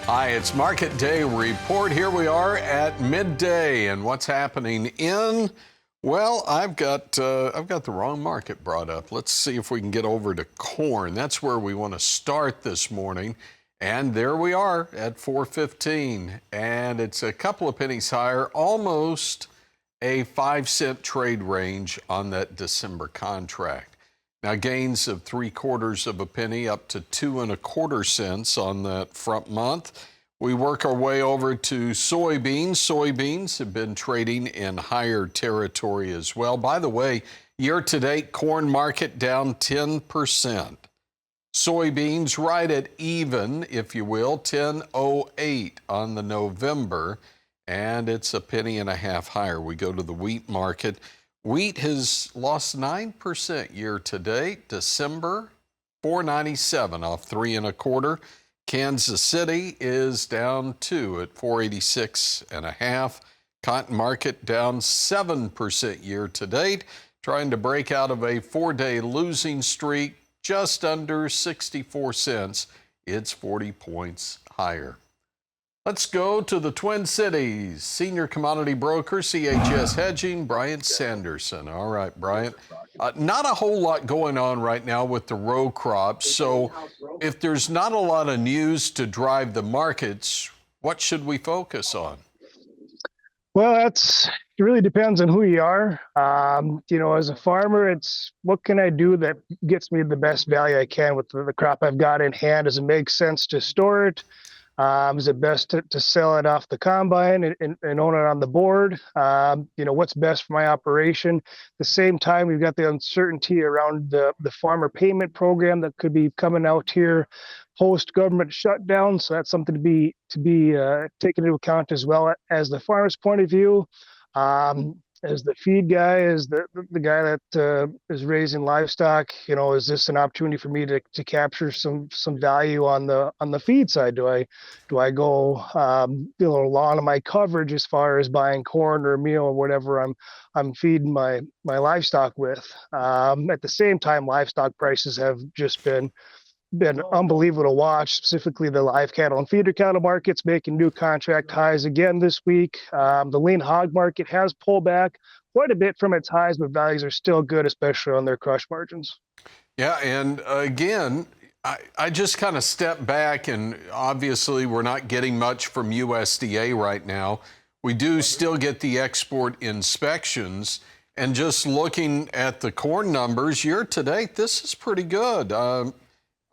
Hi, it's Market Day Report. Here we are at midday, and what's happening in? Well, I've got the wrong market brought up. Let's see if we can get over to corn. That's where we want to start this morning. And there we are at 4.15, and it's a couple of pennies higher, almost a 5-cent trade range on that December contract. Now, gains of 3/4 of a penny up to 2 1/4 cents on that front month. We work our way over to soybeans. Soybeans have been trading in higher territory as well. By the way, year-to-date corn market down 10%. Soybeans right at even, if you will, 10.08 on the November, and it's a penny and a half higher. We go to the wheat market. Wheat has lost 9% year-to-date. December, 4.97 off 3 1/4. Kansas City is down 2 at 4.86.5. Cotton market down 7% year-to-date, trying to break out of a 4-day losing streak, just under 64 cents. It's 40 points higher. Let's go to the Twin Cities. Senior commodity broker, CHS Hedging, Bryant Sanderson. All right, Bryant. Not a whole lot going on right now with the row crops. So if there's not a lot of news to drive the markets, what should we focus on? Well, it really depends on who you are. As a farmer, it's what can I do that gets me the best value I can with the crop I've got in hand? Does it make sense to store it? Is it best to sell it off the combine and own it on the board? What's best for my operation? At the same time, we've got the uncertainty around the farmer payment program that could be coming out here post government shutdown. So that's something to be taken into account as well as the farmer's point of view. As the feed guy, as the guy that is raising livestock, is this an opportunity for me to capture some value on the feed side? Do I go long on my coverage as far as buying corn or meal or whatever I'm feeding my livestock with? At the same time, livestock prices have just been unbelievable to watch, specifically the live cattle and feeder cattle markets making new contract highs again this week. The lean hog market has pulled back quite a bit from its highs, but values are still good, especially on their crush margins. Yeah, and again, I just kind of step back, and obviously we're not getting much from USDA right now. We do still get the export inspections, and just looking at the corn numbers year to date, this is pretty good.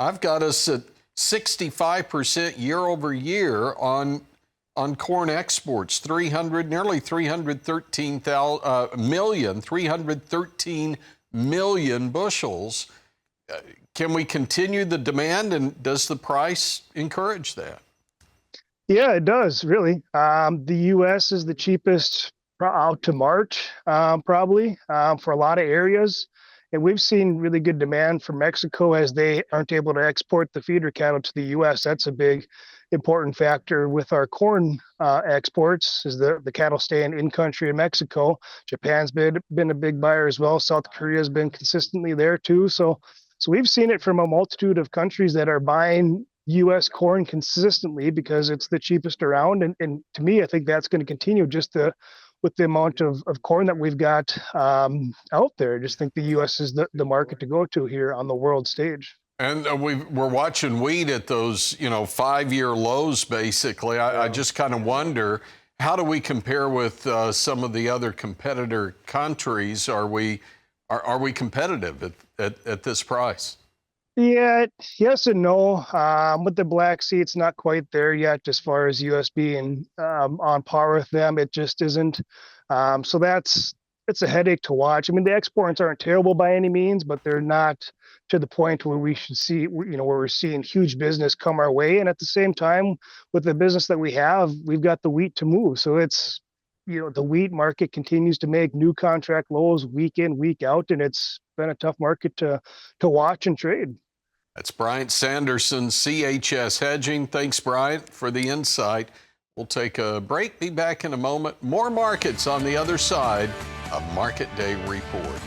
I've got us at 65% year over year on corn exports, nearly 313 million bushels. Can we continue the demand, and does the price encourage that? Yeah, it does, really. The U.S. is the cheapest out to March, probably, for a lot of areas. And we've seen really good demand from Mexico as they aren't able to export the feeder cattle to the U.S. That's a big, important factor with our corn exports, is the cattle staying in country in Mexico. Japan's been a big buyer as well. South Korea has been consistently there too. So we've seen it from a multitude of countries that are buying U.S. corn consistently because it's the cheapest around. And to me, I think that's going to continue with the amount of corn that we've got out there. I just think the U.S. is the market to go to here on the world stage. And we're watching wheat at those, 5-year lows, basically. I just kind of wonder, how do we compare with some of the other competitor countries? Are we competitive at this price? Yeah, yes and no. With the Black Sea, it's not quite there yet as far as US being on par with them. It just isn't. So it's a headache to watch. I mean, the exports aren't terrible by any means, but they're not to the point where we should see, where we're seeing huge business come our way. And at the same time, with the business that we have, we've got the wheat to move. So it's, the wheat market continues to make new contract lows week in, week out, and it's been a tough market to watch and trade. That's Bryant Sanderson, CHS Hedging. Thanks, Bryant, for the insight. We'll take a break, be back in a moment. More markets on the other side of Market Day Report.